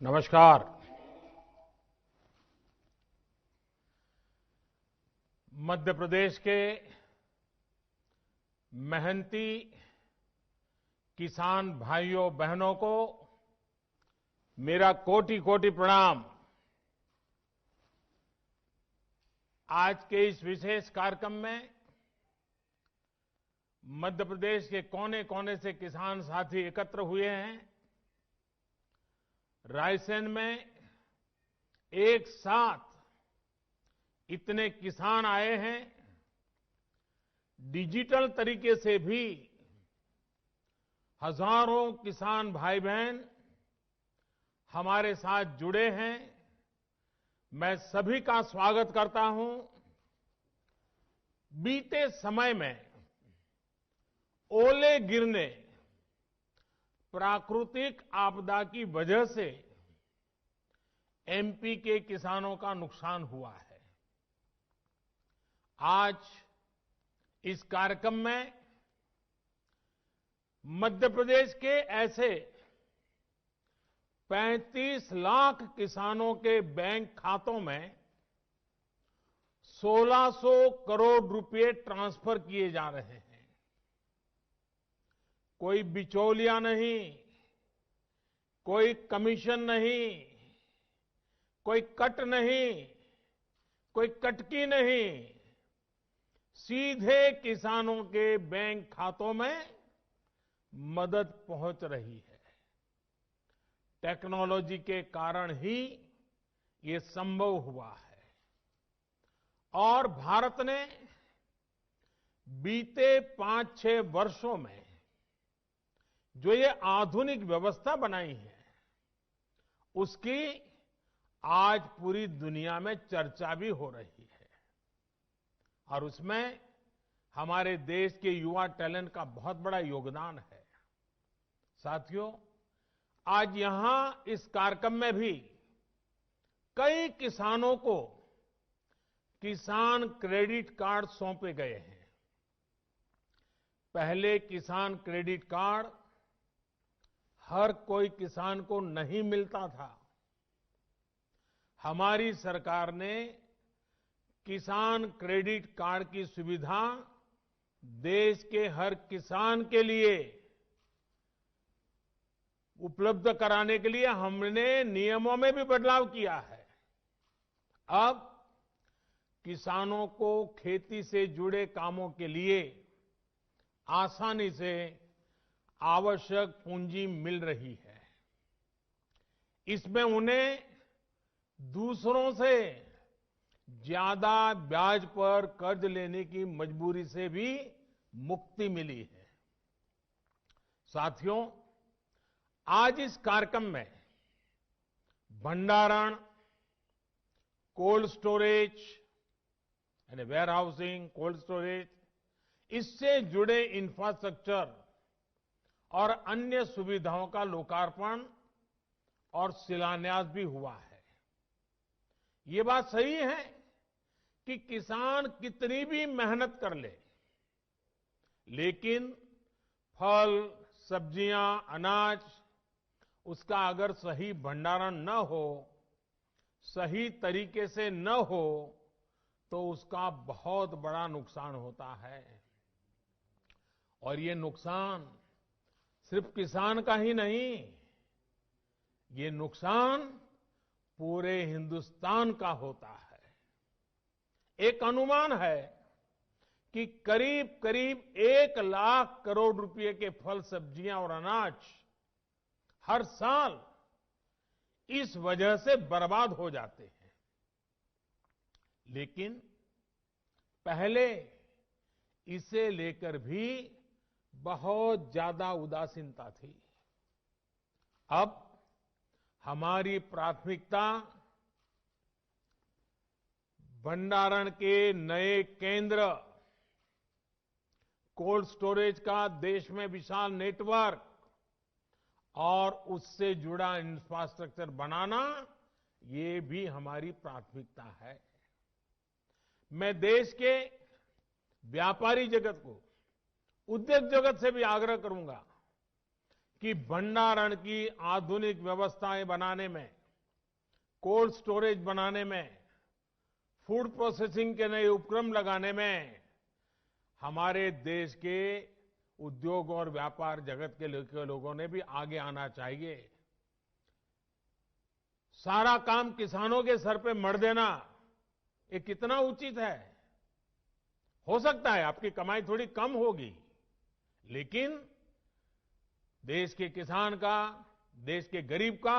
नमस्कार। मध्य प्रदेश के मेहनती किसान भाइयों बहनों को मेरा कोटि कोटि प्रणाम। आज के इस विशेष कार्यक्रम में मध्य प्रदेश के कोने कोने से किसान साथी एकत्र हुए हैं। रायसेन में एक साथ इतने किसान आए हैं। डिजिटल तरीके से भी हजारों किसान भाई बहन हमारे साथ जुड़े हैं। मैं सभी का स्वागत करता हूं। बीते समय में ओले गिरने, प्राकृतिक आपदा की वजह से एमपी के किसानों का नुकसान हुआ है। आज इस कार्यक्रम में मध्य प्रदेश के ऐसे 35 लाख किसानों के बैंक खातों में 1600 करोड़ रुपए ट्रांसफर किए जा रहे हैं। कोई बिचौलिया नहीं, कोई कमीशन नहीं, कोई कट नहीं, कोई कटकी नहीं, सीधे किसानों के बैंक खातों में मदद पहुंच रही है। टेक्नोलॉजी के कारण ही ये संभव हुआ है और भारत ने बीते 5-6 वर्षों में जो ये आधुनिक व्यवस्था बनाई है, उसकी आज पूरी दुनिया में चर्चा भी हो रही है और उसमें हमारे देश के युवा टैलेंट का बहुत बड़ा योगदान है। साथियों, आज यहां इस कार्यक्रम में भी कई किसानों को किसान क्रेडिट कार्ड सौंपे गए हैं। पहले किसान क्रेडिट कार्ड हर कोई किसान को नहीं मिलता था। हमारी सरकार ने किसान क्रेडिट कार्ड की सुविधा देश के हर किसान के लिए उपलब्ध कराने के लिए हमने नियमों में भी बदलाव किया है। अब किसानों को खेती से जुड़े कामों के लिए आसानी से आवश्यक पूंजी मिल रही है। इसमें उन्हें दूसरों से ज्यादा ब्याज पर कर्ज लेने की मजबूरी से भी मुक्ति मिली है। साथियों, आज इस कार्यक्रम में भंडारण, कोल्ड स्टोरेज यानी वेयर हाउसिंग, कोल्ड स्टोरेज, इससे जुड़े इंफ्रास्ट्रक्चर और अन्य सुविधाओं का लोकार्पण और शिलान्यास भी हुआ है। ये बात सही है कि किसान कितनी भी मेहनत कर ले, लेकिन फल, सब्जियां, अनाज, उसका अगर सही भंडारण न हो, सही तरीके से न हो, तो उसका बहुत बड़ा नुकसान होता है। और ये नुकसान सिर्फ किसान का ही नहीं, ये नुकसान पूरे हिंदुस्तान का होता है। एक अनुमान है कि करीब करीब 1 लाख करोड़ रुपए के फल, सब्जियां और अनाज हर साल इस वजह से बर्बाद हो जाते हैं। लेकिन पहले इसे लेकर भी बहुत ज्यादा उदासीनता थी। अब हमारी प्राथमिकता भंडारण के नए केंद्र, कोल्ड स्टोरेज का देश में विशाल नेटवर्क और उससे जुड़ा इंफ्रास्ट्रक्चर बनाना, ये भी हमारी प्राथमिकता है। मैं देश के व्यापारी जगत को, उद्योग जगत से भी आग्रह करूंगा कि भंडारण की आधुनिक व्यवस्थाएं बनाने में, कोल्ड स्टोरेज बनाने में, फूड प्रोसेसिंग के नए उपक्रम लगाने में हमारे देश के उद्योग और व्यापार जगत के लोगों ने भी आगे आना चाहिए। सारा काम किसानों के सर पे मढ़ देना, ये कितना उचित है? हो सकता है आपकी कमाई थोड़ी कम होगी, लेकिन देश के किसान का, देश के गरीब का,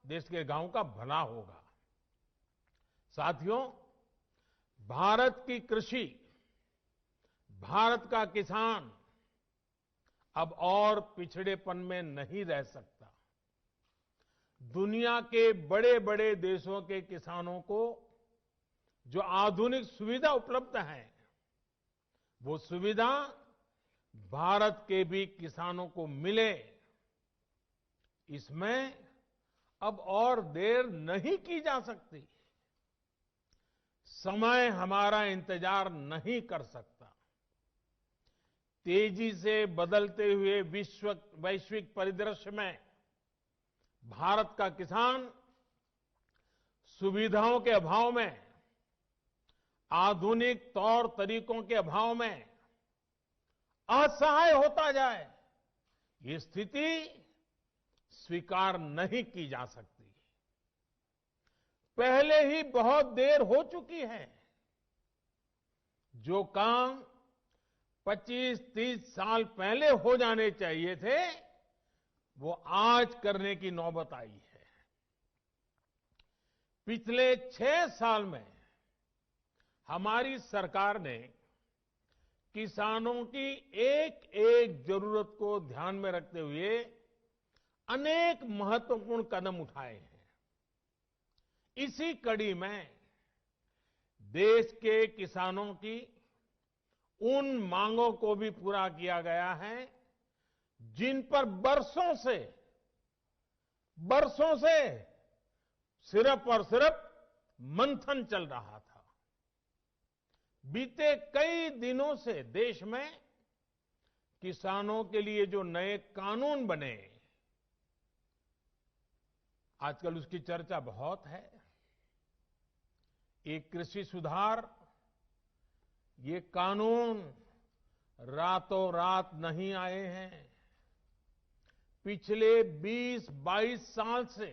देश के गांव का भला होगा। साथियों, भारत की कृषि, भारत का किसान अब और पिछड़ेपन में नहीं रह सकता। दुनिया के बड़े बड़े देशों के किसानों को जो आधुनिक सुविधा उपलब्ध है, वो सुविधा भारत के भी किसानों को मिले, इसमें अब और देर नहीं की जा सकती। समय हमारा इंतजार नहीं कर सकता। तेजी से बदलते हुए वैश्विक परिदृश्य में भारत का किसान सुविधाओं के अभाव में, आधुनिक तौर तरीकों के अभाव में असहाय होता जाए, ये स्थिति स्वीकार नहीं की जा सकती। पहले ही बहुत देर हो चुकी है। जो काम 25-30 साल पहले हो जाने चाहिए थे, वो आज करने की नौबत आई है। पिछले 6 साल में हमारी सरकार ने किसानों की एक एक जरूरत को ध्यान में रखते हुए अनेक महत्वपूर्ण कदम उठाए हैं। इसी कड़ी में देश के किसानों की उन मांगों को भी पूरा किया गया है जिन पर बरसों से सिर्फ और सिर्फ मंथन चल रहा था। बीते कई दिनों से देश में किसानों के लिए जो नए कानून बने, आजकल उसकी चर्चा बहुत है। ये कृषि सुधार, ये कानून रातों रात नहीं आए हैं। पिछले 20-22 साल से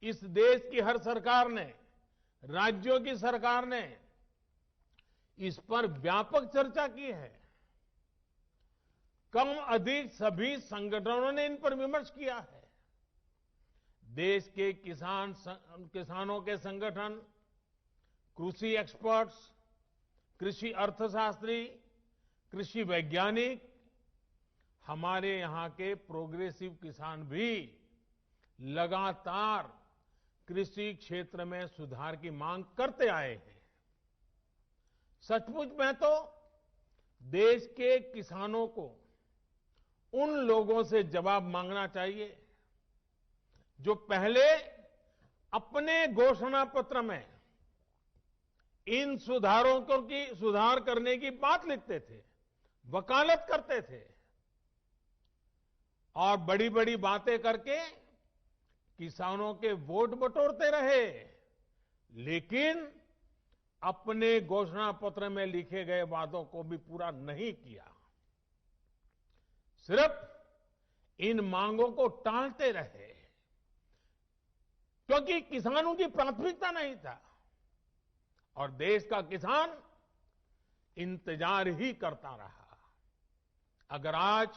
इस देश की हर सरकार ने, राज्यों की सरकार ने इस पर व्यापक चर्चा की है। कम अधिक सभी संगठनों ने इन पर विमर्श किया है। देश के किसानों के संगठन, कृषि एक्सपर्ट्स, कृषि अर्थशास्त्री, कृषि वैज्ञानिक, हमारे यहां के प्रोग्रेसिव किसान भी लगातार कृषि क्षेत्र में सुधार की मांग करते आए हैं। सचमुच में तो देश के किसानों को उन लोगों से जवाब मांगना चाहिए जो पहले अपने घोषणा पत्र में इन सुधार करने की बात लिखते थे, वकालत करते थे और बड़ी बड़ी बातें करके किसानों के वोट बटोरते रहे, लेकिन अपने घोषणा पत्र में लिखे गए वादों को भी पूरा नहीं किया। सिर्फ इन मांगों को टालते रहे क्योंकि किसानों की प्राथमिकता नहीं था और देश का किसान इंतजार ही करता रहा। अगर आज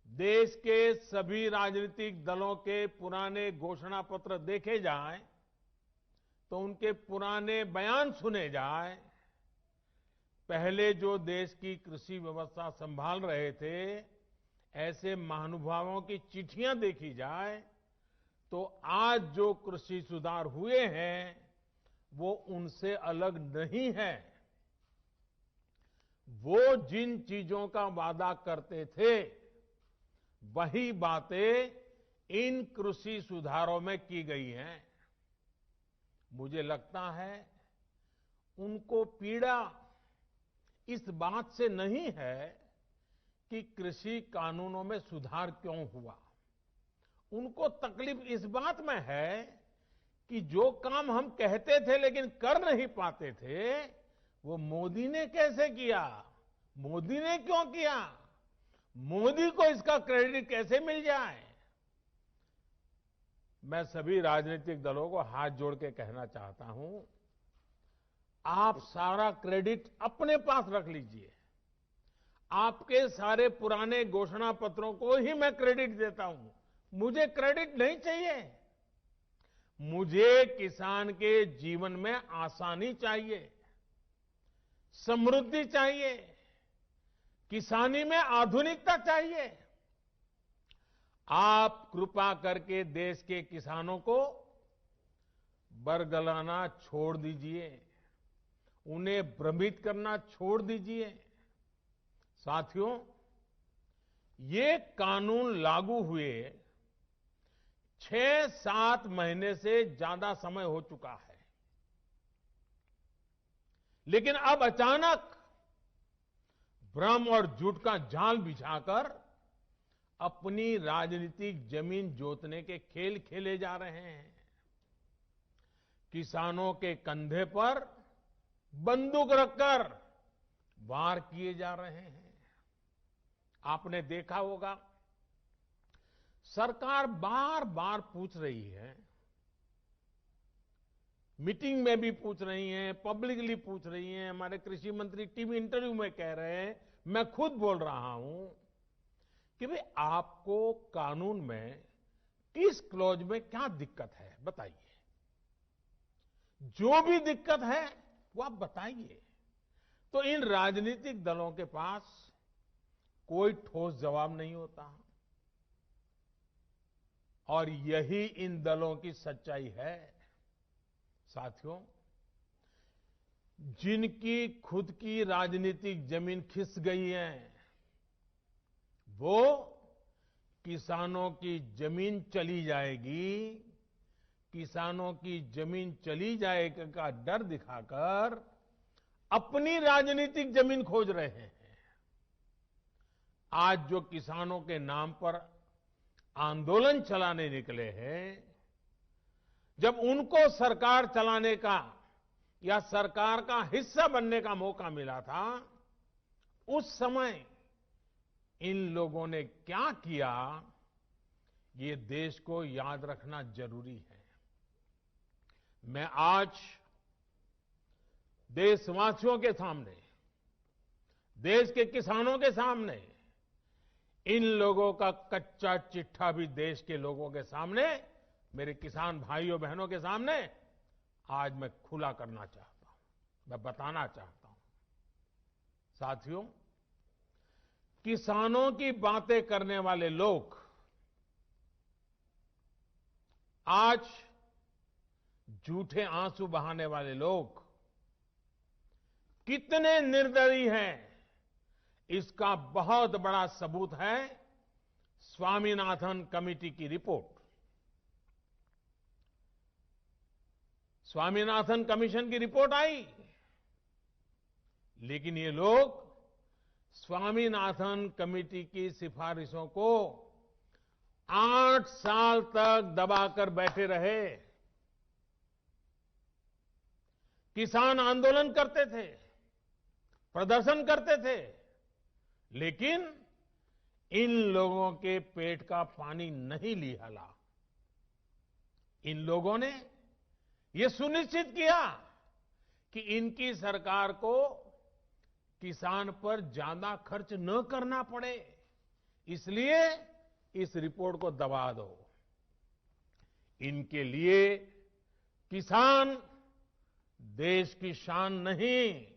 देश के सभी राजनीतिक दलों के पुराने घोषणा पत्र देखे जाएं, तो उनके पुराने बयान सुने जाएं, पहले जो देश की कृषि व्यवस्था संभाल रहे थे, ऐसे महानुभावों की चिट्ठियां देखी जाए, तो आज जो कृषि सुधार हुए हैं, वो उनसे अलग नहीं है। वो जिन चीजों का वादा करते थे, वही बातें इन कृषि सुधारों में की गई हैं। मुझे लगता है उनको पीड़ा इस बात से नहीं है कि कृषि कानूनों में सुधार क्यों हुआ। उनको तकलीफ इस बात में है कि जो काम हम कहते थे लेकिन कर नहीं पाते थे, वो मोदी ने कैसे किया, मोदी ने क्यों किया, मोदी को इसका क्रेडिट कैसे मिल जाए। मैं सभी राजनीतिक दलों को हाथ जोड़ के कहना चाहता हूं, आप सारा क्रेडिट अपने पास रख लीजिए। आपके सारे पुराने घोषणा पत्रों को ही मैं क्रेडिट देता हूं, मुझे क्रेडिट नहीं चाहिए। मुझे किसान के जीवन में आसानी चाहिए, समृद्धि चाहिए, किसानी में आधुनिकता चाहिए। आप कृपा करके देश के किसानों को बरगलाना छोड़ दीजिए, उन्हें भ्रमित करना छोड़ दीजिए। साथियों, ये कानून लागू हुए 6-7 महीने से ज्यादा समय हो चुका है, लेकिन अब अचानक भ्रम और झूठ का जाल बिछाकर अपनी राजनीतिक जमीन जोतने के खेल खेले जा रहे हैं। किसानों के कंधे पर बंदूक रखकर वार किए जा रहे हैं। आपने देखा होगा, सरकार बार बार पूछ रही है, मीटिंग में भी पूछ रही हैं, पब्लिकली पूछ रही हैं, हमारे कृषि मंत्री टीवी इंटरव्यू में कह रहे हैं, मैं खुद बोल रहा हूं कि भाई आपको कानून में किस क्लॉज में क्या दिक्कत है बताइए। जो भी दिक्कत है वो आप बताइए। तो इन राजनीतिक दलों के पास कोई ठोस जवाब नहीं होता, और यही इन दलों की सच्चाई है। साथियों, जिनकी खुद की राजनीतिक जमीन खिस गई है, वो किसानों की जमीन चली जाएगी, किसानों की जमीन चली जाएगी का डर दिखाकर अपनी राजनीतिक जमीन खोज रहे हैं। आज जो किसानों के नाम पर आंदोलन चलाने निकले हैं, जब उनको सरकार चलाने का या सरकार का हिस्सा बनने का मौका मिला था, उस समय इन लोगों ने क्या किया, ये देश को याद रखना जरूरी है। मैं आज देशवासियों के सामने, देश के किसानों के सामने, इन लोगों का कच्चा चिट्ठा भी देश के लोगों के सामने, मेरे किसान भाइयों बहनों के सामने आज मैं खुला करना चाहता हूं, मैं बताना चाहता हूं। साथियों, किसानों की बातें करने वाले लोग आज झूठे आंसू बहाने वाले लोग कितने निर्दयी हैं, इसका बहुत बड़ा सबूत है स्वामीनाथन कमेटी की रिपोर्ट। स्वामीनाथन कमीशन की रिपोर्ट आई, लेकिन ये लोग स्वामीनाथन कमेटी की सिफारिशों को 8 साल तक दबाकर बैठे रहे। किसान आंदोलन करते थे, प्रदर्शन करते थे, लेकिन इन लोगों के पेट का पानी नहीं लिहला। इन लोगों ने यह सुनिश्चित किया कि इनकी सरकार को किसान पर ज्यादा खर्च न करना पड़े, इसलिए इस रिपोर्ट को दबा दो। इनके लिए किसान देश की शान नहीं,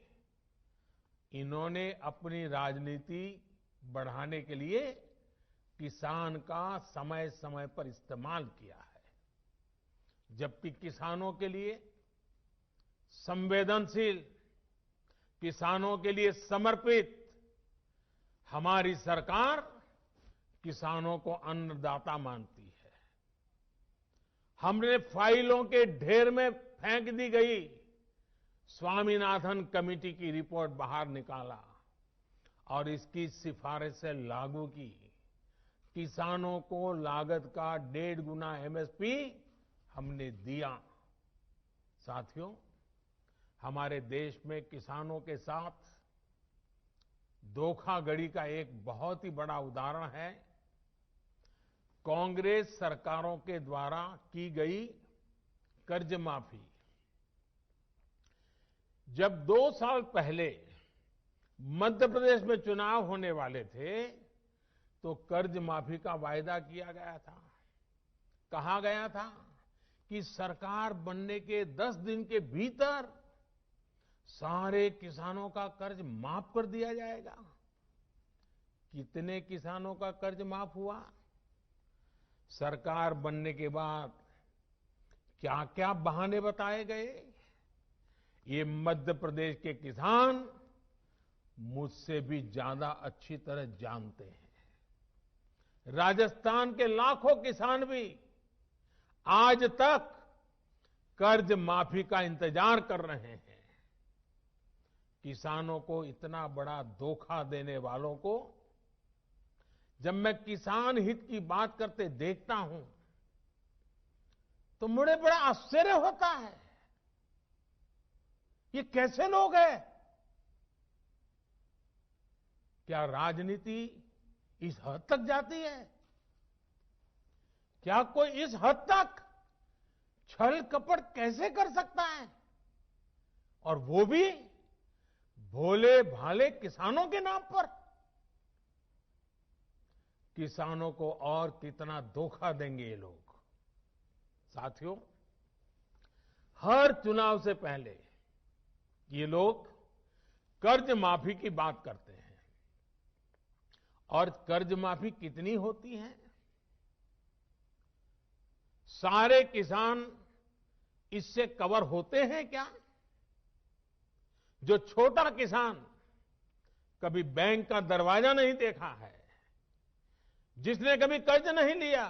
इन्होंने अपनी राजनीति बढ़ाने के लिए किसान का समय समय पर इस्तेमाल किया है। जबकि किसानों के लिए संवेदनशील, किसानों के लिए समर्पित हमारी सरकार किसानों को अन्नदाता मानती है। हमने फाइलों के ढेर में फेंक दी गई स्वामीनाथन कमेटी की रिपोर्ट बाहर निकाला और इसकी सिफारिश से लागू की। किसानों को लागत का 1.5 गुना एमएसपी हमने दिया। साथियों, हमारे देश में किसानों के साथ धोखाधड़ी का एक बहुत ही बड़ा उदाहरण है कांग्रेस सरकारों के द्वारा की गई कर्ज माफी। जब 2 साल पहले मध्य प्रदेश में चुनाव होने वाले थे तो कर्ज माफी का वायदा किया गया था। कहा गया था कि सरकार बनने के 10 दिन के भीतर सारे किसानों का कर्ज माफ कर दिया जाएगा। कितने किसानों का कर्ज माफ हुआ? सरकार बनने के बाद क्या क्या बहाने बताए गए, ये मध्य प्रदेश के किसान मुझसे भी ज्यादा अच्छी तरह जानते हैं। राजस्थान के लाखों किसान भी आज तक कर्ज माफी का इंतजार कर रहे हैं। किसानों को इतना बड़ा धोखा देने वालों को जब मैं किसान हित की बात करते देखता हूं तो मुझे बड़ा आश्चर्य होता है। ये कैसे लोग हैं? क्या राजनीति इस हद तक जाती है? क्या कोई इस हद तक छल कपट कैसे कर सकता है? और वो भी भोले भाले किसानों के नाम पर। किसानों को और कितना धोखा देंगे ये लोग। साथियों, हर चुनाव से पहले ये लोग कर्ज माफी की बात करते हैं। और कर्ज माफी कितनी होती है? सारे किसान इससे कवर होते हैं क्या? जो छोटा किसान कभी बैंक का दरवाजा नहीं देखा है, जिसने कभी कर्ज नहीं लिया,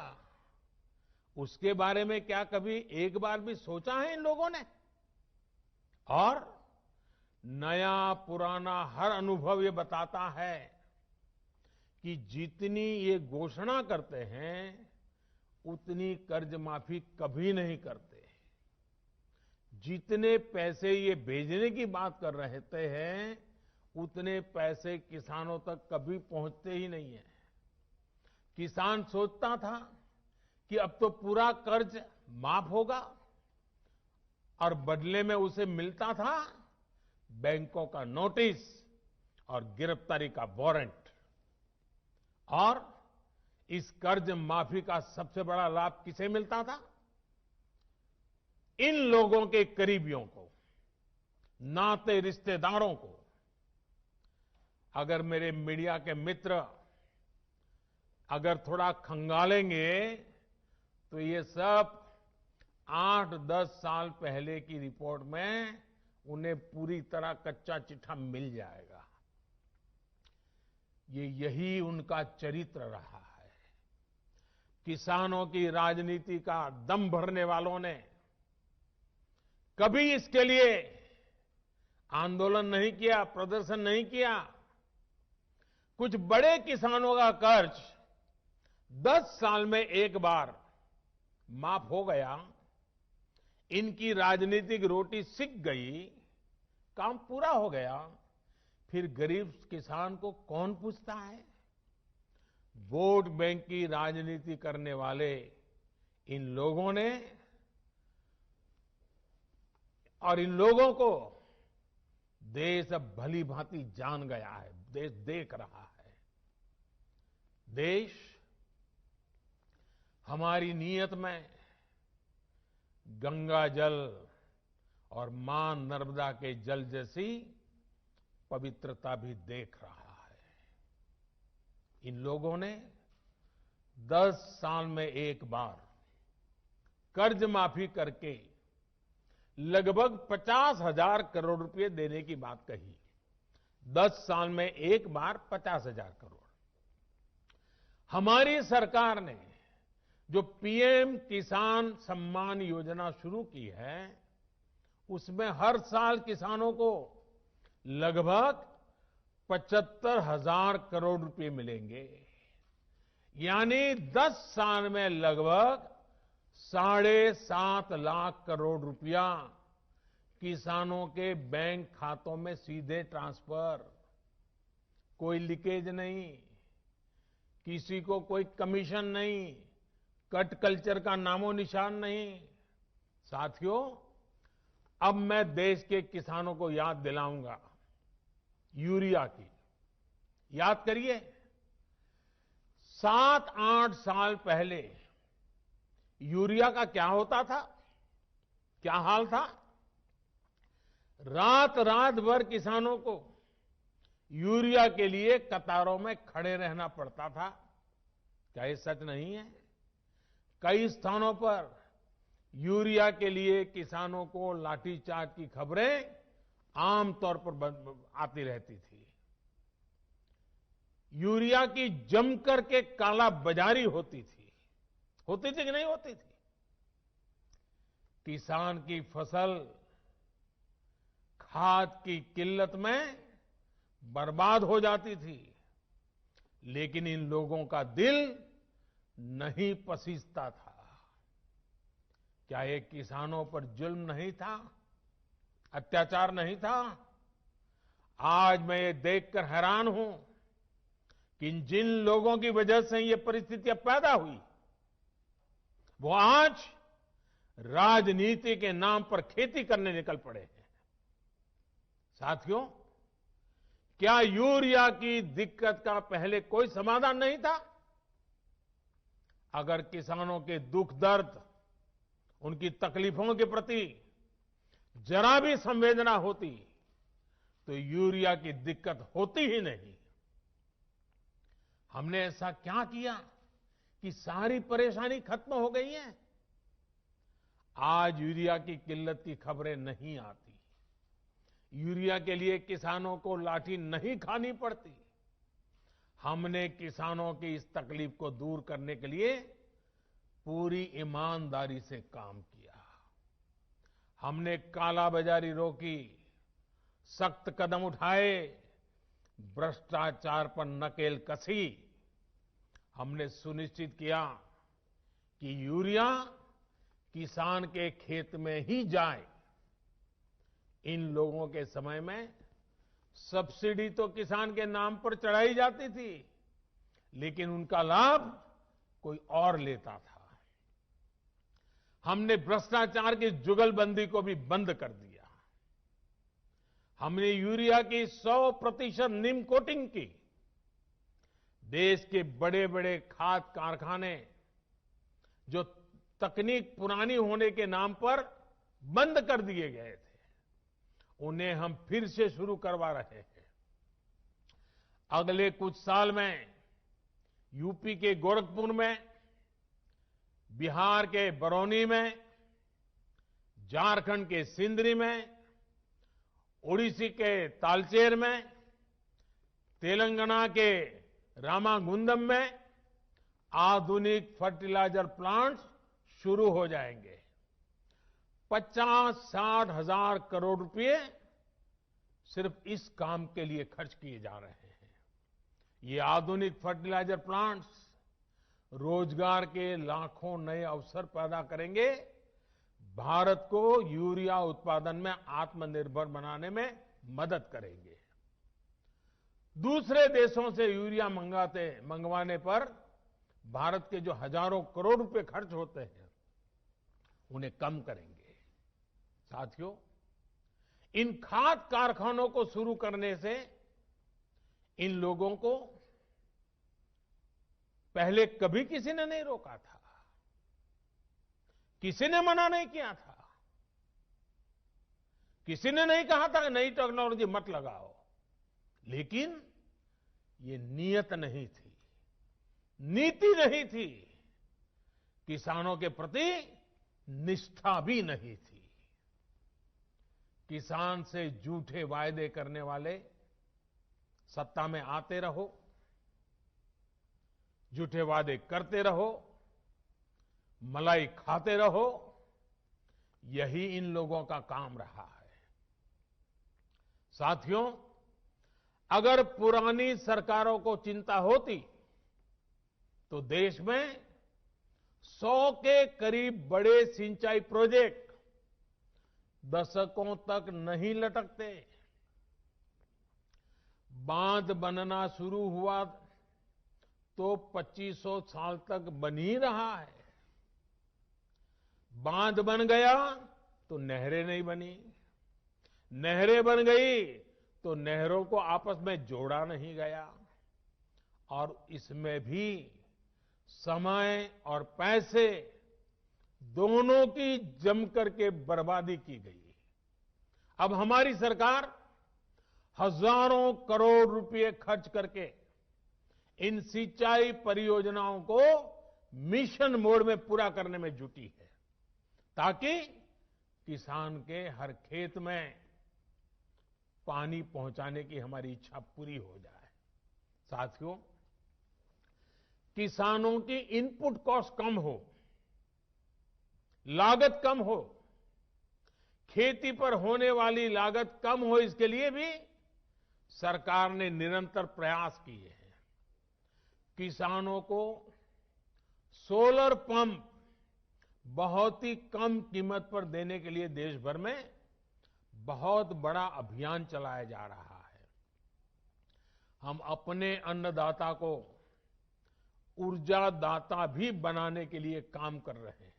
उसके बारे में क्या कभी एक बार भी सोचा है इन लोगों ने? और नया पुराना हर अनुभव ये बताता है कि जितनी ये घोषणा करते हैं उतनी कर्ज माफी कभी नहीं करते। जितने पैसे ये भेजने की बात कर रहे हैं उतने पैसे किसानों तक कभी पहुंचते ही नहीं है। किसान सोचता था कि अब तो पूरा कर्ज माफ होगा और बदले में उसे मिलता था बैंकों का नोटिस और गिरफ्तारी का वारंट। और इस कर्ज माफी का सबसे बड़ा लाभ किसे मिलता था? इन लोगों के करीबियों को, नाते रिश्तेदारों को। अगर मेरे मीडिया के मित्र अगर थोड़ा खंगालेंगे तो ये सब 8-10 साल पहले की रिपोर्ट में उन्हें पूरी तरह कच्चा चिट्ठा मिल जाएगा। यही उनका चरित्र रहा है। किसानों की राजनीति का दम भरने वालों ने कभी इसके लिए आंदोलन नहीं किया, प्रदर्शन नहीं किया। कुछ बड़े किसानों का कर्ज 10 साल में एक बार माफ हो गया, इनकी राजनीतिक रोटी सिक गई, काम पूरा हो गया। फिर गरीब किसान को कौन पूछता है? वोट बैंक की राजनीति करने वाले इन लोगों ने और इन लोगों को देश अब भली भांति जान गया है, देश देख रहा है। देश हमारी नीयत में गंगा जल और मां नर्मदा के जल जैसी पवित्रता भी देख रहा है। इन लोगों ने 10 साल में एक बार कर्ज माफी करके लगभग 50,000 करोड़ रुपए देने की बात कही। 10 साल में एक बार 50,000 करोड़। हमारी सरकार ने जो पीएम किसान सम्मान योजना शुरू की है, उसमें हर साल किसानों को लगभग 75,000 करोड़ रुपए मिलेंगे। यानी 10 साल में लगभग 7.5 लाख करोड़ रुपया किसानों के बैंक खातों में सीधे ट्रांसफर। कोई लीकेज नहीं, किसी को कोई कमीशन नहीं, कट कल्चर का नामो निशान नहीं। साथियों, अब मैं देश के किसानों को याद दिलाऊंगा यूरिया की। याद करिए, 7-8 साल पहले यूरिया का क्या होता था, क्या हाल था। रात रात भर किसानों को यूरिया के लिए कतारों में खड़े रहना पड़ता था। क्या ये सच नहीं है? कई स्थानों पर यूरिया के लिए किसानों को लाठीचार्ज की खबरें आमतौर पर आती रहती थी। यूरिया की जमकर के काला बाजारी होती थी कि नहीं होती थी? किसान की फसल खाद की किल्लत में बर्बाद हो जाती थी, लेकिन इन लोगों का दिल नहीं पसीजता था। क्या ये किसानों पर जुल्म नहीं था, अत्याचार नहीं था? आज मैं ये देखकर हैरान हूं कि जिन लोगों की वजह से ये परिस्थितियां पैदा हुई, वो आज राजनीति के नाम पर खेती करने निकल पड़े हैं। साथियों, क्या यूरिया की दिक्कत का पहले कोई समाधान नहीं था? अगर किसानों के दुख दर्द, उनकी तकलीफों के प्रति जरा भी संवेदना होती तो यूरिया की दिक्कत होती ही नहीं। हमने ऐसा क्या किया कि सारी परेशानी खत्म हो गई है? आज यूरिया की किल्लत की खबरें नहीं आती। यूरिया के लिए किसानों को लाठी नहीं खानी पड़ती। हमने किसानों की इस तकलीफ को दूर करने के लिए पूरी ईमानदारी से काम किया। हमने कालाबाजारी रोकी, सख्त कदम उठाए, भ्रष्टाचार पर नकेल कसी। हमने सुनिश्चित किया कि यूरिया किसान के खेत में ही जाए। इन लोगों के समय में सब्सिडी तो किसान के नाम पर चढ़ाई जाती थी, लेकिन उनका लाभ कोई और लेता था। हमने भ्रष्टाचार की जुगलबंदी को भी बंद कर दिया। हमने यूरिया की 100% नीम कोटिंग की। देश के बड़े बड़े खाद कारखाने जो तकनीक पुरानी होने के नाम पर बंद कर दिए गए थे, उन्हें हम फिर से शुरू करवा रहे हैं। अगले कुछ साल में यूपी के गोरखपुर में, बिहार के बरौनी में, झारखंड के सिंदरी में, ओडिशा के तालचेर में, तेलंगाना के रामागुंडम में आधुनिक फर्टिलाइजर प्लांट्स शुरू हो जाएंगे। 50-60 हजार करोड़ रुपए सिर्फ इस काम के लिए खर्च किए जा रहे हैं। ये आधुनिक फर्टिलाइजर प्लांट्स रोजगार के लाखों नए अवसर पैदा करेंगे, भारत को यूरिया उत्पादन में आत्मनिर्भर बनाने में मदद करेंगे। दूसरे देशों से यूरिया मंगवाने पर भारत के जो हजारों करोड़ रुपए खर्च होते हैं, उन्हें कम करेंगे। साथियों, इन खाद कारखानों को शुरू करने से इन लोगों को पहले कभी किसी ने नहीं रोका था, किसी ने मना नहीं किया था, किसी ने नहीं कहा था कि नई टेक्नोलॉजी मत लगाओ। लेकिन ये नियत नहीं थी, नीति नहीं थी, किसानों के प्रति निष्ठा भी नहीं थी। किसान से झूठे वायदे करने वाले सत्ता में आते रहो, झूठे वादे करते रहो, मलाई खाते रहो, यही इन लोगों का काम रहा है। साथियों, अगर पुरानी सरकारों को चिंता होती तो देश में 100 के करीब बड़े सिंचाई प्रोजेक्ट दशकों तक नहीं लटकते। बांध बनना शुरू हुआ तो 2500 साल तक बन ही रहा है। बांध बन गया तो नहरें नहीं बनी, नहरें बन गई तो नहरों को आपस में जोड़ा नहीं गया, और इसमें भी समय और पैसे दोनों की जमकर के बर्बादी की गई। अब हमारी सरकार हजारों करोड़ रुपए खर्च करके इन सिंचाई परियोजनाओं को मिशन मोड में पूरा करने में जुटी है, ताकि किसान के हर खेत में पानी पहुंचाने की हमारी इच्छा पूरी हो जाए। साथियों, किसानों की इनपुट कॉस्ट कम हो, लागत कम हो, खेती पर होने वाली लागत कम हो, इसके लिए भी सरकार ने निरंतर प्रयास किए हैं। किसानों को सोलर पंप बहुत ही कम कीमत पर देने के लिए देश भर में बहुत बड़ा अभियान चलाया जा रहा है। हम अपने अन्नदाता को ऊर्जा दाता भी बनाने के लिए काम कर रहे हैं।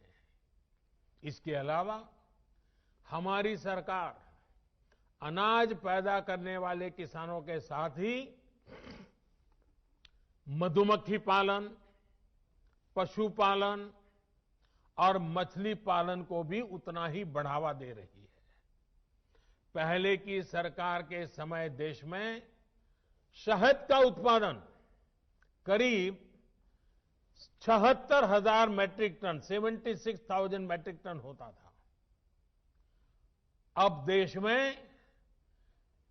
इसके अलावा हमारी सरकार अनाज पैदा करने वाले किसानों के साथ ही मधुमक्खी पालन, पशुपालन और मछली पालन को भी उतना ही बढ़ावा दे रही है। पहले की सरकार के समय देश में शहद का उत्पादन करीब 76,000 मैट्रिक टन, 76,000 मैट्रिक टन होता था। अब देश में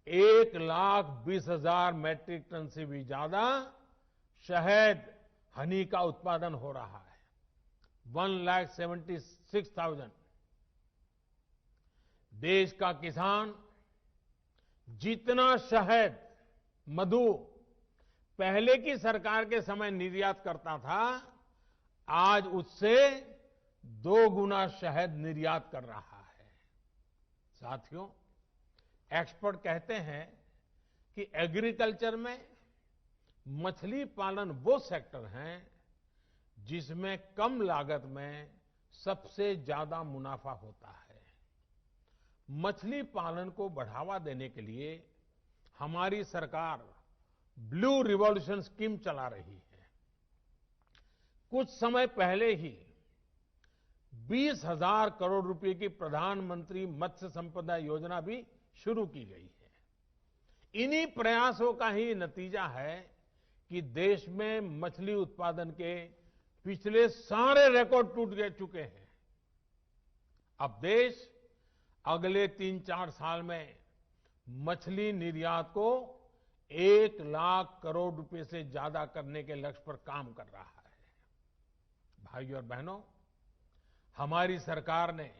1,20,000 मैट्रिक टन से भी ज्यादा शहद, हनी का उत्पादन हो रहा है। 1,76,000। देश का किसान जितना शहद, मधु पहले की सरकार के समय निर्यात करता था, आज उससे 2 गुना शहद निर्यात कर रहा है। साथियों, एक्सपर्ट कहते हैं कि एग्रीकल्चर में मछली पालन वो सेक्टर है जिसमें कम लागत में सबसे ज्यादा मुनाफा होता है। मछली पालन को बढ़ावा देने के लिए हमारी सरकार ब्लू रिवॉल्यूशन स्कीम चला रही है। कुछ समय पहले ही 20,000 करोड़ रुपए की प्रधानमंत्री मत्स्य संपदा योजना भी शुरू की गई है। इन्हीं प्रयासों का ही नतीजा है कि देश में मछली उत्पादन के पिछले सारे रिकॉर्ड टूट चुके हैं। अब देश अगले 3-4 साल में मछली निर्यात को 1 लाख करोड़ रुपए से ज्यादा करने के लक्ष्य पर काम कर रहा है। भाइयों और बहनों, हमारी सरकार ने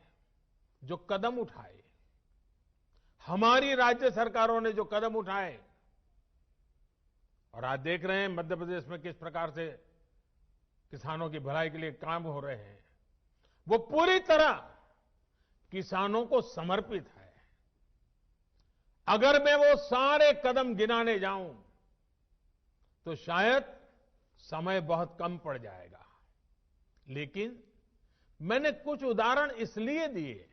जो कदम उठाए, हमारी राज्य सरकारों ने जो कदम उठाए, और आज देख रहे हैं मध्य प्रदेश में किस प्रकार से किसानों की भलाई के लिए काम हो रहे हैं, वो पूरी तरह किसानों को समर्पित है। अगर मैं वो सारे कदम गिनाने जाऊं तो शायद समय बहुत कम पड़ जाएगा, लेकिन मैंने कुछ उदाहरण इसलिए दिए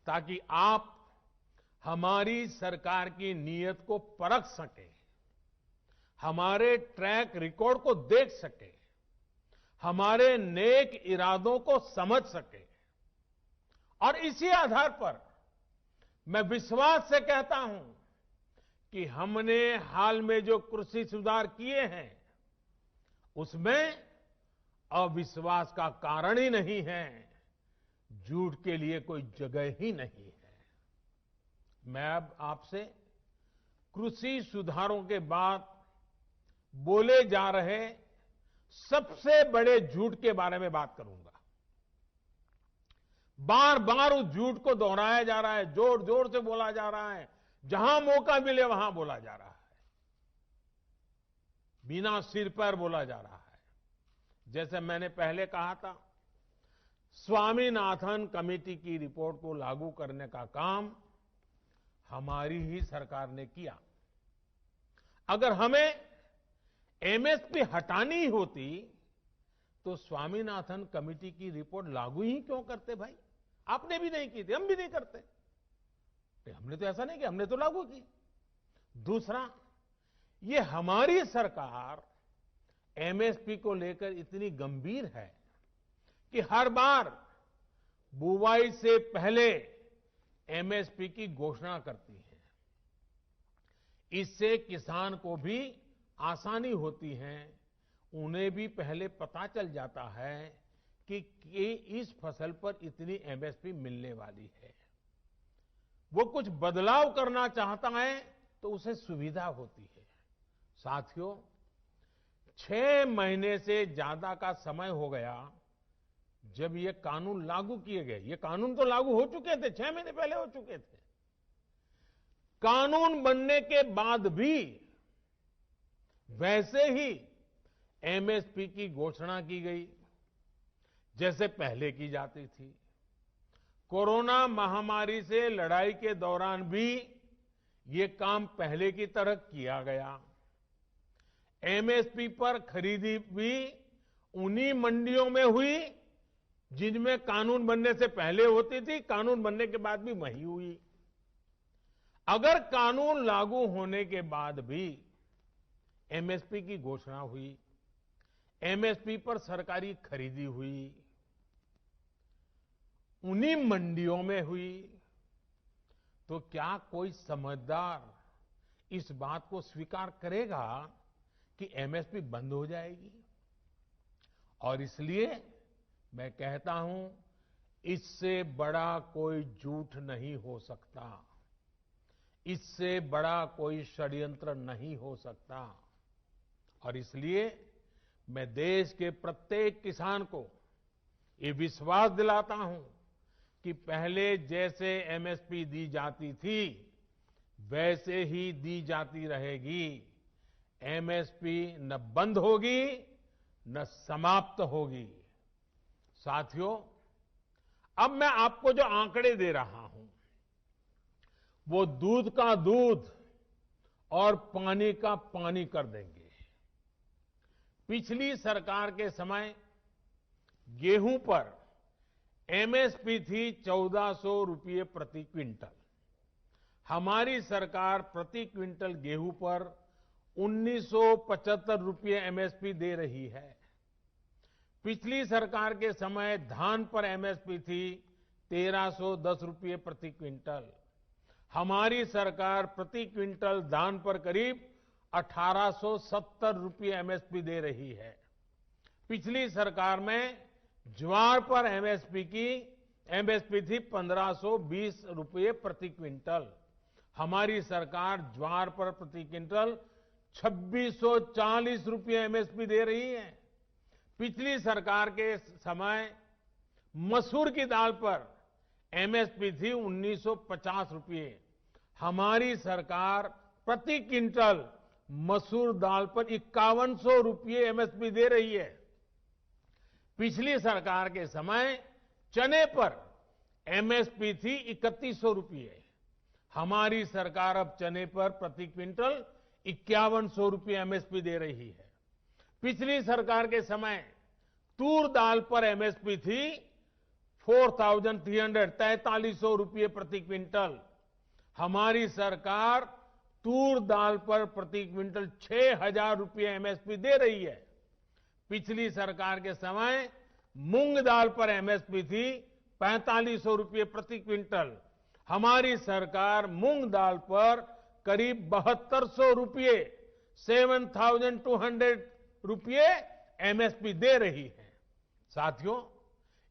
ताकि आप हमारी सरकार की नीयत को परख सकें, हमारे ट्रैक रिकॉर्ड को देख सकें, हमारे नेक इरादों को समझ सकें, और इसी आधार पर मैं विश्वास से कहता हूं कि हमने हाल में जो कृषि सुधार किए हैं उसमें अविश्वास का कारण ही नहीं है, झूठ के लिए कोई जगह ही नहीं है। मैं अब आपसे कृषि सुधारों के बाद बोले जा रहे सबसे बड़े झूठ के बारे में बात करूंगा। बार बार उस झूठ को दोहराया जा रहा है, जोर जोर से बोला जा रहा है, जहां मौका मिले वहां बोला जा रहा है। बिना सिर पैर बोला जा रहा है। जैसे मैंने पहले कहा था, स्वामीनाथन कमेटी की रिपोर्ट को लागू करने का काम हमारी ही सरकार ने किया। अगर हमें एमएसपी हटानी होती तो स्वामीनाथन कमेटी की रिपोर्ट लागू ही क्यों करते भाई? आपने भी नहीं की थी, हम भी नहीं करते। हमने तो ऐसा नहीं किया, हमने तो लागू की। दूसरा, ये हमारी सरकार एमएसपी को लेकर इतनी गंभीर है कि हर बार बुवाई से पहले एमएसपी की घोषणा करती है। इससे किसान को भी आसानी होती है, उन्हें भी पहले पता चल जाता है कि इस फसल पर इतनी एमएसपी मिलने वाली है। वो कुछ बदलाव करना चाहता है तो उसे सुविधा होती है। साथियों, 6 महीने से ज्यादा का समय हो गया जब ये कानून लागू किए गए। ये कानून तो लागू हो चुके थे, 6 महीने पहले हो चुके थे। कानून बनने के बाद भी वैसे ही एमएसपी की घोषणा की गई जैसे पहले की जाती थी। कोरोना महामारी से लड़ाई के दौरान भी ये काम पहले की तरह किया गया। एमएसपी पर खरीदी भी उन्हीं मंडियों में हुई जिनमें कानून बनने से पहले होती थी, कानून बनने के बाद भी वही हुई। अगर कानून लागू होने के बाद भी एमएसपी की घोषणा हुई, एमएसपी पर सरकारी खरीदी हुई, उन्हीं मंडियों में हुई, तो क्या कोई समझदार इस बात को स्वीकार करेगा कि एमएसपी बंद हो जाएगी? और इसलिए मैं कहता हूं, इससे बड़ा कोई झूठ नहीं हो सकता, इससे बड़ा कोई षड्यंत्र नहीं हो सकता। और इसलिए मैं देश के प्रत्येक किसान को ये विश्वास दिलाता हूं कि पहले जैसे एमएसपी दी जाती थी वैसे ही दी जाती रहेगी। एमएसपी न बंद होगी न समाप्त होगी। साथियों, अब मैं आपको जो आंकड़े दे रहा हूं वो दूध का दूध और पानी का पानी कर देंगे। पिछली सरकार के समय गेहूं पर एमएसपी थी 1400 रुपये प्रति क्विंटल। हमारी सरकार प्रति क्विंटल गेहूं पर 1975 रुपये एमएसपी दे रही है। पिछली सरकार के समय धान पर एमएसपी थी 1310 रुपये प्रति क्विंटल। हमारी सरकार प्रति क्विंटल धान पर करीब 1870 रुपये एमएसपी दे रही है। पिछली सरकार में ज्वार पर एमएसपी थी 1520 रुपये प्रति क्विंटल। हमारी सरकार ज्वार पर प्रति क्विंटल 2640 रुपये एमएसपी दे रही है। पिछली सरकार के समय मसूर की दाल पर एमएसपी थी 1950 रुपये। हमारी सरकार प्रति क्विंटल मसूर दाल पर 5100 रुपये एमएसपी दे रही है। पिछली सरकार के समय चने पर एमएसपी थी 3100 रुपये। हमारी सरकार अब चने पर प्रति क्विंटल 5100 रुपये एमएसपी दे रही है। पिछली सरकार के समय तूर दाल पर एमएसपी थी 4300 रुपये प्रति क्विंटल। हमारी सरकार तूर दाल पर प्रति क्विंटल 6000 रुपये एमएसपी दे रही है। पिछली सरकार के समय मूंग दाल पर एमएसपी थी 4500 रुपये प्रति क्विंटल। हमारी सरकार मूंग दाल पर करीब 7200 रुपये 7200 रुपये एमएसपी दे रही है। साथियों,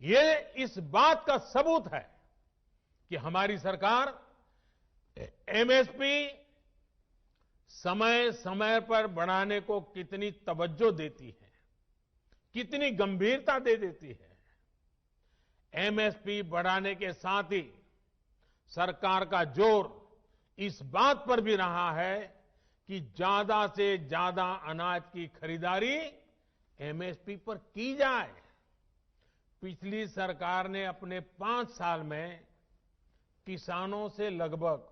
ये इस बात का सबूत है कि हमारी सरकार एमएसपी समय समय पर बढ़ाने को कितनी तवज्जो देती है, कितनी गंभीरता दे देती है। एमएसपी बढ़ाने के साथ ही सरकार का जोर इस बात पर भी रहा है कि ज्यादा से ज्यादा अनाज की खरीदारी एमएसपी पर की जाए। पिछली सरकार ने अपने 5 साल में किसानों से लगभग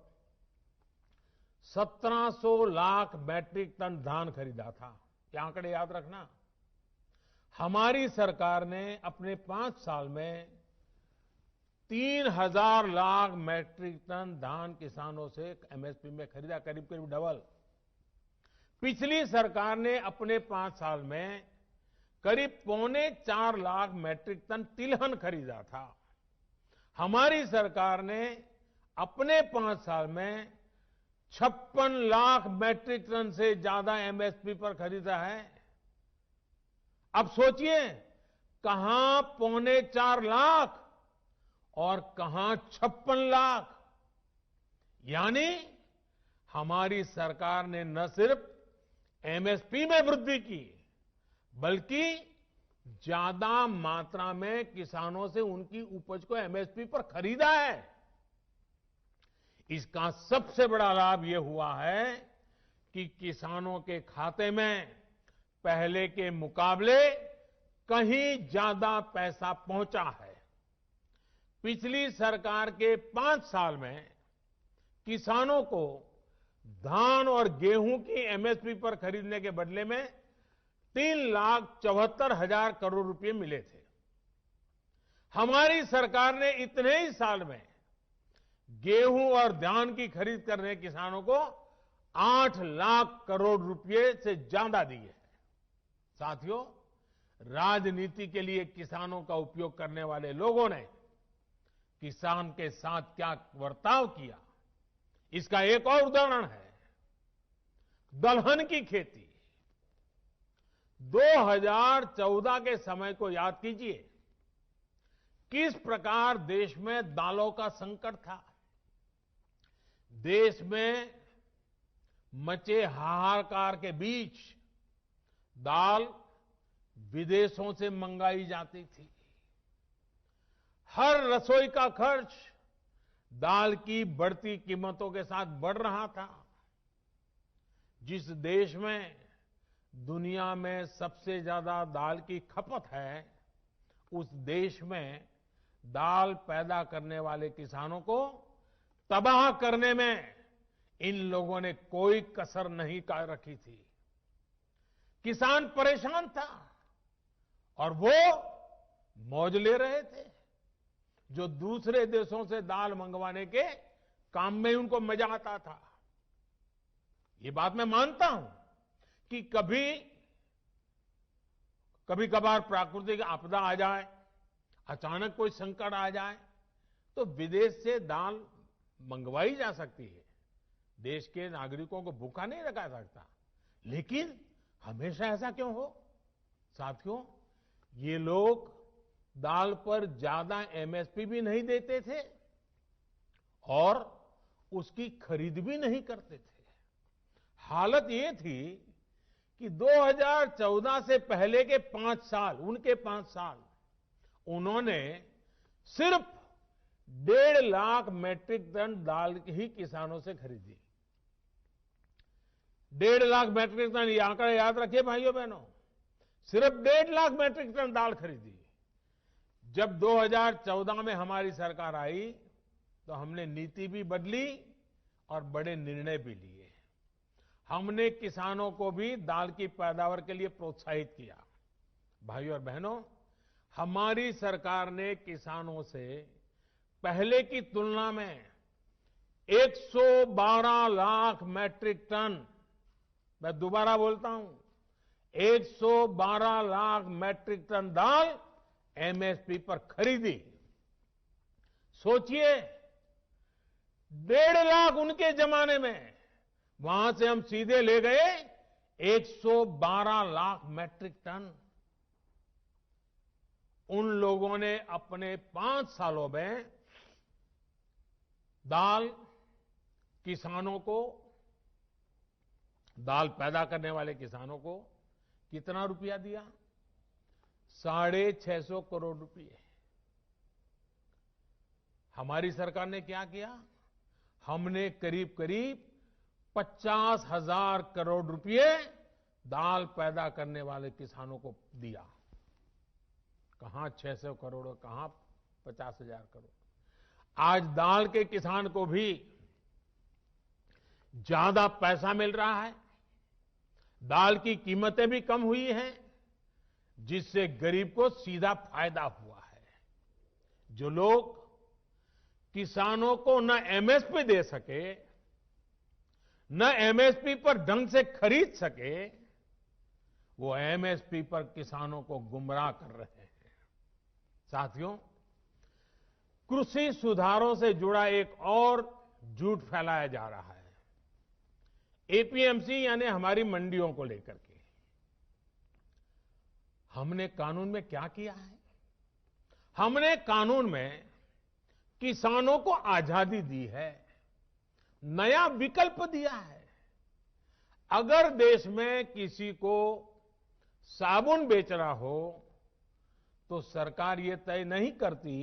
1700 लाख मैट्रिक टन धान खरीदा था। ये आंकड़े याद रखना। हमारी सरकार ने अपने 5 साल में 3000 लाख मैट्रिक टन धान किसानों से एमएसपी में खरीदा, करीब करीब डबल। पिछली सरकार ने अपने 5 साल में करीब 3.25 लाख मैट्रिक टन तिलहन खरीदा था। हमारी सरकार ने अपने 5 साल में 56 लाख मैट्रिक टन से ज्यादा एमएसपी पर खरीदा है। अब सोचिए, कहां 3.25 लाख और कहां 56 लाख। यानी हमारी सरकार ने न सिर्फ एमएसपी में वृद्धि की, बल्कि ज्यादा मात्रा में किसानों से उनकी उपज को एमएसपी पर खरीदा है। इसका सबसे बड़ा लाभ यह हुआ है कि किसानों के खाते में पहले के मुकाबले कहीं ज्यादा पैसा पहुंचा है। पिछली सरकार के 5 साल में किसानों को धान और गेहूं की एमएसपी पर खरीदने के बदले में 3,74,000 करोड़ रुपए मिले थे। हमारी सरकार ने इतने ही साल में गेहूं और धान की खरीद करने किसानों को 8 लाख करोड़ रुपए से ज्यादा दिए हैं। साथियों, राजनीति के लिए किसानों का उपयोग करने वाले लोगों ने किसान के साथ क्या बर्ताव किया, इसका एक और उदाहरण है दलहन की खेती। 2014 के समय को याद कीजिए, किस प्रकार देश में दालों का संकट था। देश में मचे हाहाकार के बीच दाल विदेशों से मंगाई जाती थी। हर रसोई का खर्च दाल की बढ़ती कीमतों के साथ बढ़ रहा था। जिस देश में दुनिया में सबसे ज्यादा दाल की खपत है, उस देश में दाल पैदा करने वाले किसानों को तबाह करने में इन लोगों ने कोई कसर नहीं रखी थी। किसान परेशान था और वो मौज ले रहे थे। जो दूसरे देशों से दाल मंगवाने के काम में उनको मजा आता था। ये बात मैं मानता हूं कि कभी कभार प्राकृतिक आपदा आ जाए, अचानक कोई संकट आ जाए, तो विदेश से दाल मंगवाई जा सकती है। देश के नागरिकों को भूखा नहीं रखा सकता। लेकिन हमेशा ऐसा क्यों हो? साथियों, ये लोग दाल पर ज्यादा एमएसपी भी नहीं देते थे और उसकी खरीद भी नहीं करते थे। हालत ये थी कि 2014 से पहले के 5 साल, उनके 5 साल, उन्होंने सिर्फ 1.5 लाख मैट्रिक टन दाल ही किसानों से खरीदी। 1.5 लाख मैट्रिक टन, ये आंकड़ा याद रखिए भाइयों बहनों। सिर्फ 1.5 लाख मैट्रिक टन दाल खरीदी। जब 2014 में हमारी सरकार आई तो हमने नीति भी बदली और बड़े निर्णय भी लिए। हमने किसानों को भी दाल की पैदावार के लिए प्रोत्साहित किया। भाइयों और बहनों, हमारी सरकार ने किसानों से पहले की तुलना में 112 लाख मैट्रिक टन, मैं दोबारा बोलता हूं, 112 लाख मैट्रिक टन दाल एमएसपी पर खरीदी। सोचिए, 1.5 लाख उनके जमाने में, वहां से हम सीधे ले गए 112 लाख मैट्रिक टन। उन लोगों ने अपने 5 सालों में दाल किसानों को, दाल पैदा करने वाले किसानों को कितना रुपया दिया? 650 करोड़ रुपए। हमारी सरकार ने क्या किया? हमने करीब करीब 50,000 करोड़ रुपए दाल पैदा करने वाले किसानों को दिया। कहां 600 करोड़, कहां 50,000 करोड़। आज दाल के किसान को भी ज्यादा पैसा मिल रहा है, दाल की कीमतें भी कम हुई हैं, जिससे गरीब को सीधा फायदा हुआ है। जो लोग किसानों को न एमएसपी दे सके, न एमएसपी पर ढंग से खरीद सके, वो एमएसपी पर किसानों को गुमराह कर रहे हैं। साथियों, कृषि सुधारों से जुड़ा एक और झूठ फैलाया जा रहा है, एपीएमसी यानी हमारी मंडियों को लेकर के। हमने कानून में क्या किया है? हमने कानून में किसानों को आजादी दी है, नया विकल्प दिया है। अगर देश में किसी को साबुन बेचना हो तो सरकार ये तय नहीं करती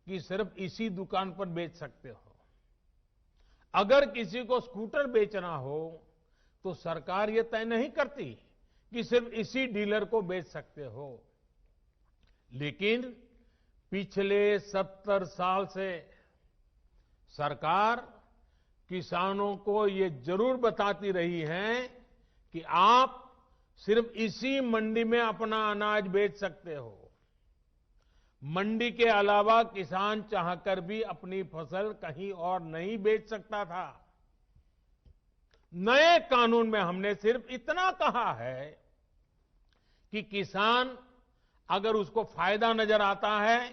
कि सिर्फ इसी दुकान पर बेच सकते हो। अगर किसी को स्कूटर बेचना हो तो सरकार ये तय नहीं करती कि सिर्फ इसी डीलर को बेच सकते हो। लेकिन पिछले 70 साल से सरकार किसानों को ये जरूर बताती रही है कि आप सिर्फ इसी मंडी में अपना अनाज बेच सकते हो। मंडी के अलावा किसान चाहकर भी अपनी फसल कहीं और नहीं बेच सकता था। नए कानून में हमने सिर्फ इतना कहा है कि किसान अगर उसको फायदा नजर आता है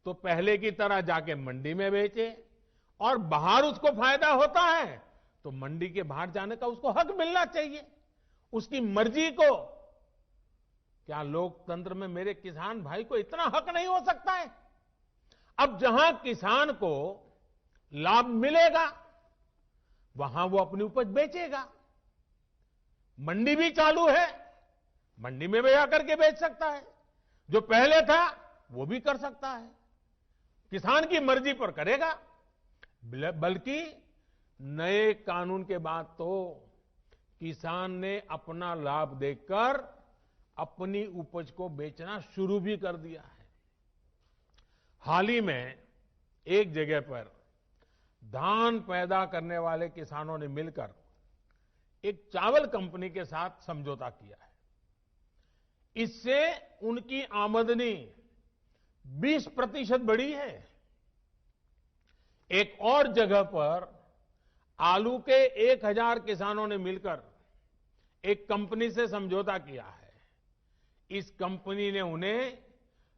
तो पहले की तरह जाके मंडी में बेचे, और बाहर उसको फायदा होता है तो मंडी के बाहर जाने का उसको हक मिलना चाहिए, उसकी मर्जी को। क्या लोकतंत्र में मेरे किसान भाई को इतना हक नहीं हो सकता है? अब जहां किसान को लाभ मिलेगा वहां वो अपनी उपज बेचेगा। मंडी भी चालू है, मंडी में भी आकर के बेच सकता है। जो पहले था वो भी कर सकता है, किसान की मर्जी पर करेगा। बल्कि नए कानून के बाद तो किसान ने अपना लाभ देखकर अपनी उपज को बेचना शुरू भी कर दिया है। हाल ही में एक जगह पर धान पैदा करने वाले किसानों ने मिलकर एक चावल कंपनी के साथ समझौता किया है। इससे उनकी आमदनी 20% बढ़ी है। एक और जगह पर आलू के 1000 किसानों ने मिलकर एक कंपनी से समझौता किया है। इस कंपनी ने उन्हें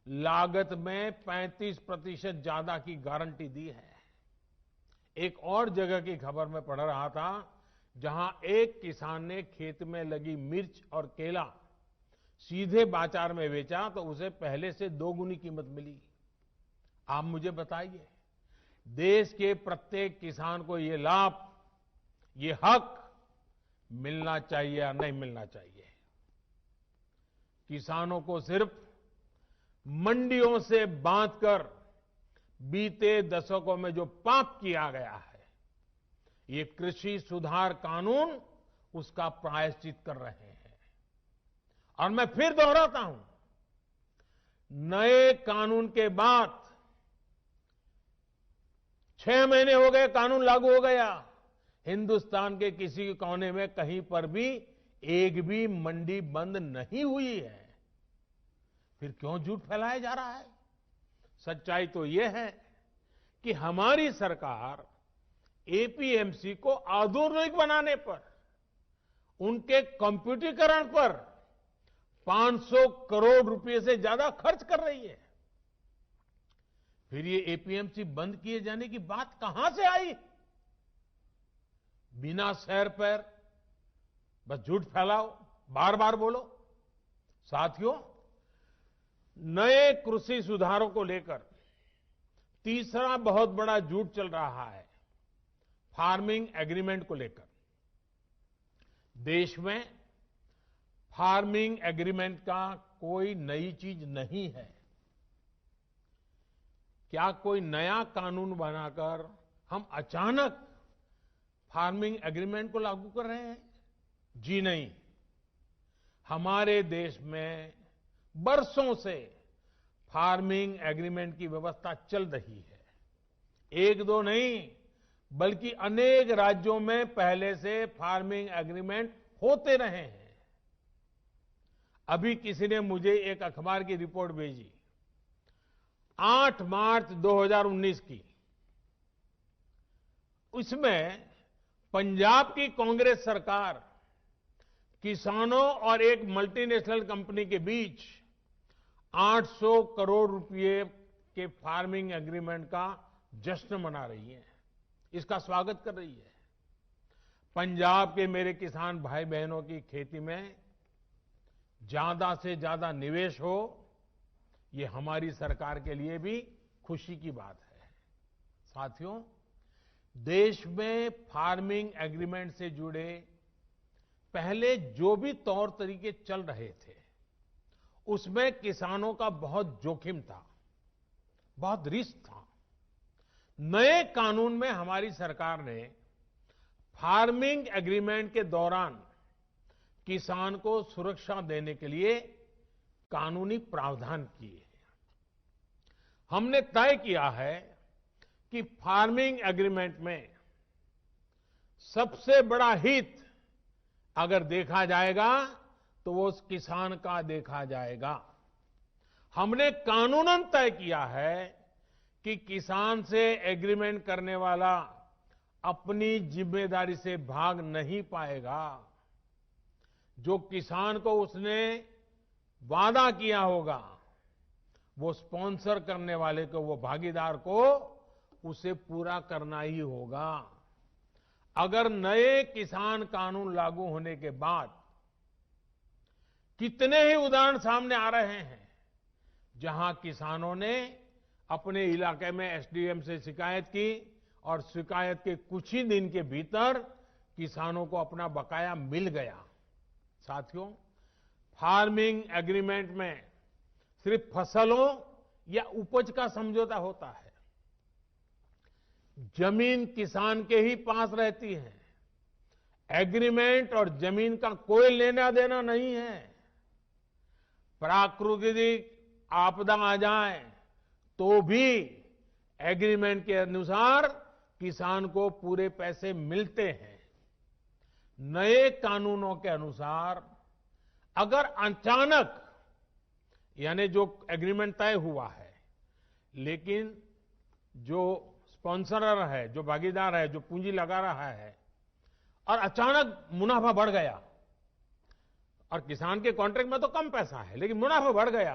लागत में 35% ज्यादा की गारंटी दी है। एक और जगह की खबर में पढ़ रहा था, जहां एक किसान ने खेत में लगी मिर्च और केला सीधे बाजार में बेचा तो उसे पहले से 2 गुनी कीमत मिली। आप मुझे बताइए, देश के प्रत्येक किसान को ये लाभ, ये हक मिलना चाहिए या नहीं मिलना चाहिए? किसानों को सिर्फ मंडियों से बांधकर बीते दशकों में जो पाप किया गया है, ये कृषि सुधार कानून उसका प्रायश्चित कर रहे हैं। और मैं फिर दोहराता हूं, नए कानून के बाद 6 महीने हो गए, कानून लागू हो गया, हिंदुस्तान के किसी कोने में कहीं पर भी एक भी मंडी बंद नहीं हुई है। फिर क्यों झूठ फैलाया जा रहा है? सच्चाई तो यह है कि हमारी सरकार एपीएमसी को आधुनिक बनाने पर, उनके कंप्यूटरीकरण पर 500 करोड़ रुपए से ज्यादा खर्च कर रही है। फिर ये एपीएमसी बंद किए जाने की बात कहां से आई? बिना सैर पैर बस झूठ फैलाओ, बार बार बोलो। साथियों, नए कृषि सुधारों को लेकर तीसरा बहुत बड़ा झूठ चल रहा है, फार्मिंग एग्रीमेंट को लेकर। देश में फार्मिंग एग्रीमेंट का कोई नई चीज नहीं है। क्या कोई नया कानून बनाकर हम अचानक फार्मिंग एग्रीमेंट को लागू कर रहे हैं? जी नहीं। हमारे देश में बरसों से फार्मिंग एग्रीमेंट की व्यवस्था चल रही है। एक दो नहीं, बल्कि अनेक राज्यों में पहले से फार्मिंग एग्रीमेंट होते रहे हैं। अभी किसी ने मुझे एक अखबार की रिपोर्ट भेजी, 8 मार्च 2019 की। उसमें पंजाब की कांग्रेस सरकार किसानों और एक मल्टीनेशनल कंपनी के बीच 800 करोड़ रुपए के फार्मिंग एग्रीमेंट का जश्न मना रही है, इसका स्वागत कर रही है। पंजाब के मेरे किसान भाई बहनों की खेती में ज्यादा से ज्यादा निवेश हो, ये हमारी सरकार के लिए भी खुशी की बात है। साथियों, देश में फार्मिंग एग्रीमेंट से जुड़े पहले जो भी तौर तरीके चल रहे थे, उसमें किसानों का बहुत जोखिम था, बहुत रिस्क था। नए कानून में हमारी सरकार ने फार्मिंग एग्रीमेंट के दौरान किसान को सुरक्षा देने के लिए कानूनी प्रावधान किए हैं। हमने तय किया है कि फार्मिंग एग्रीमेंट में सबसे बड़ा हित अगर देखा जाएगा तो वो उस किसान का देखा जाएगा। हमने कानूनन तय किया है कि किसान से एग्रीमेंट करने वाला अपनी जिम्मेदारी से भाग नहीं पाएगा। जो किसान को उसने वादा किया होगा, वो स्पॉन्सर करने वाले को, वो भागीदार को उसे पूरा करना ही होगा। अगर नए किसान कानून लागू होने के बाद कितने ही उदाहरण सामने आ रहे हैं जहां किसानों ने अपने इलाके में एसडीएम से शिकायत की और शिकायत के कुछ ही दिन के भीतर किसानों को अपना बकाया मिल गया। साथियों, फार्मिंग एग्रीमेंट में सिर्फ फसलों या उपज का समझौता होता है। जमीन किसान के ही पास रहती है। एग्रीमेंट और जमीन का कोई लेना देना नहीं है। प्राकृतिक आपदा आ जाए तो भी एग्रीमेंट के अनुसार किसान को पूरे पैसे मिलते हैं। नए कानूनों के अनुसार अगर अचानक, यानी जो एग्रीमेंट तय हुआ है, लेकिन जो स्पॉन्सरर है, जो भागीदार है, जो पूंजी लगा रहा है, और अचानक मुनाफा बढ़ गया, और किसान के कॉन्ट्रैक्ट में तो कम पैसा है लेकिन मुनाफा बढ़ गया,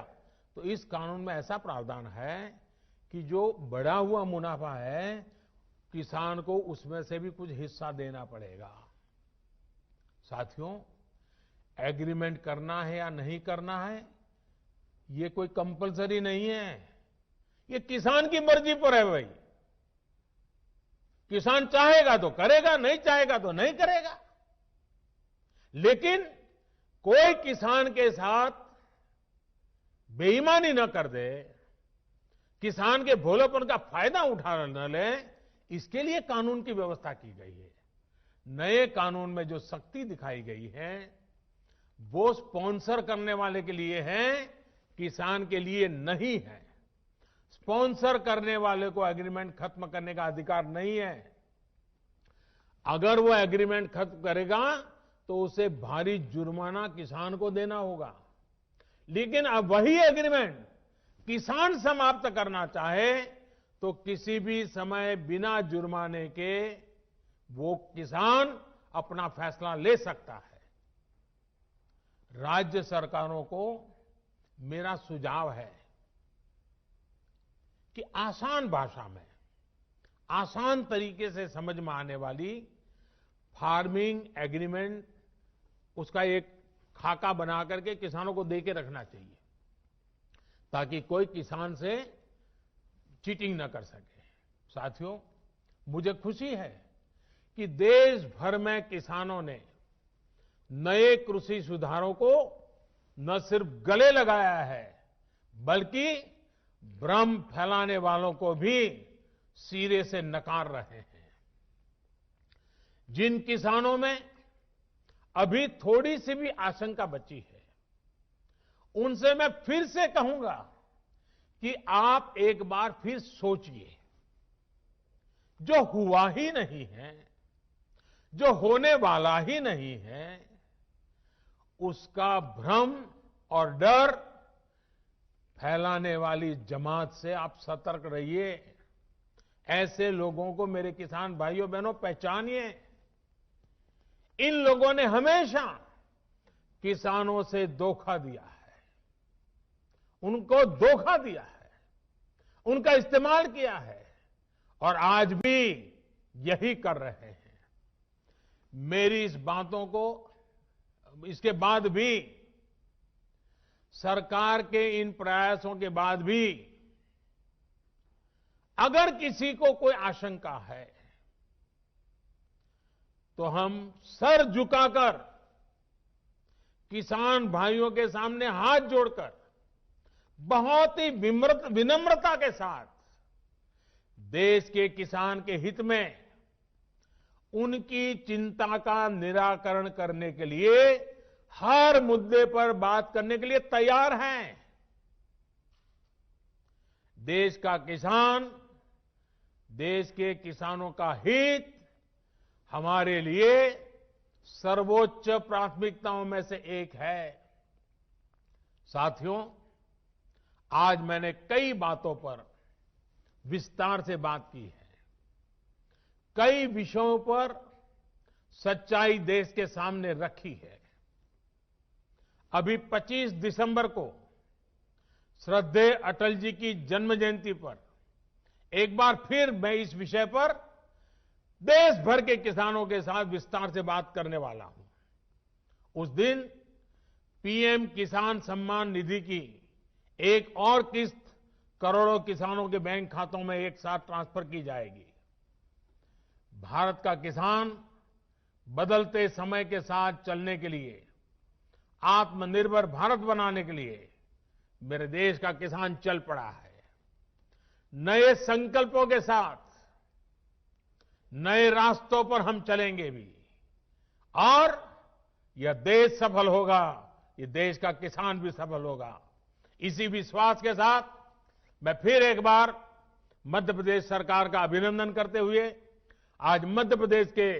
तो इस कानून में ऐसा प्रावधान है कि जो बढ़ा हुआ मुनाफा है, किसान को उसमें से भी कुछ हिस्सा देना पड़ेगा। साथियों, एग्रीमेंट करना है या नहीं करना है, ये कोई कंपलसरी नहीं है। ये किसान की मर्जी पर है भाई। किसान चाहेगा तो करेगा, नहीं चाहेगा तो नहीं करेगा। लेकिन कोई किसान के साथ बेईमानी न कर दे, किसान के भोलेपन का फायदा उठा न ले, इसके लिए कानून की व्यवस्था की गई है। नए कानून में जो सख्ती दिखाई गई है, वो स्पॉन्सर करने वाले के लिए है, किसान के लिए नहीं है। स्पॉन्सर करने वाले को एग्रीमेंट खत्म करने का अधिकार नहीं है। अगर वो एग्रीमेंट खत्म करेगा तो उसे भारी जुर्माना किसान को देना होगा। लेकिन अब वही एग्रीमेंट किसान समाप्त करना चाहे तो किसी भी समय बिना जुर्माने के वो किसान अपना फैसला ले सकता है। राज्य सरकारों को मेरा सुझाव है कि आसान भाषा में, आसान तरीके से समझ में आने वाली फार्मिंग एग्रीमेंट, उसका एक खाका बना करके किसानों को देके रखना चाहिए, ताकि कोई किसान से चीटिंग न कर सके। साथियों, मुझे खुशी है कि देश भर में किसानों ने नए कृषि सुधारों को न सिर्फ गले लगाया है, बल्कि भ्रम फैलाने वालों को भी सिरे से नकार रहे हैं। जिन किसानों में अभी थोड़ी सी भी आशंका बची है, उनसे मैं फिर से कहूंगा कि आप एक बार फिर सोचिए। जो हुआ ही नहीं है, जो होने वाला ही नहीं है, उसका भ्रम और डर फैलाने वाली जमात से आप सतर्क रहिए। ऐसे लोगों को मेरे किसान भाइयों बहनों पहचानिए। इन लोगों ने हमेशा किसानों से धोखा दिया है, उनको धोखा दिया है, उनका इस्तेमाल किया है और आज भी यही कर रहे हैं। मेरी इस बातों को, इसके बाद भी, सरकार के इन प्रयासों के बाद भी अगर किसी को कोई आशंका है तो हम सर झुकाकर किसान भाइयों के सामने हाथ जोड़कर बहुत ही विनम्रता के साथ देश के किसान के हित में उनकी चिंता का निराकरण करने के लिए हर मुद्दे पर बात करने के लिए तैयार हैं। देश का किसान, देश के किसानों का हित हमारे लिए सर्वोच्च प्राथमिकताओं में से एक है। साथियों, आज मैंने कई बातों पर विस्तार से बात की है। कई विषयों पर सच्चाई देश के सामने रखी है। अभी 25 दिसंबर को श्रद्धेय अटल जी की जन्म जयंती पर एक बार फिर मैं इस विषय पर देश भर के किसानों के साथ विस्तार से बात करने वाला हूं। उस दिन पीएम किसान सम्मान निधि की एक और किस्त करोड़ों किसानों के बैंक खातों में एक साथ ट्रांसफर की जाएगी। भारत का किसान बदलते समय के साथ चलने के लिए, आत्मनिर्भर भारत बनाने के लिए मेरे देश का किसान चल पड़ा है। नए संकल्पों के साथ नए रास्तों पर हम चलेंगे भी और यह देश सफल होगा, ये देश का किसान भी सफल होगा। इसी विश्वास के साथ मैं फिर एक बार मध्य प्रदेश सरकार का अभिनंदन करते हुए आज मध्य प्रदेश के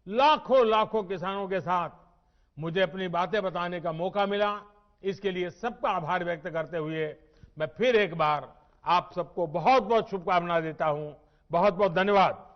लाखों लाखों किसानों के साथ मुझे अपनी बातें बताने का मौका मिला, इसके लिए सबका आभार व्यक्त करते हुए मैं फिर एक बार आप सबको बहुत बहुत शुभकामनाएं देता हूं। बहुत बहुत धन्यवाद।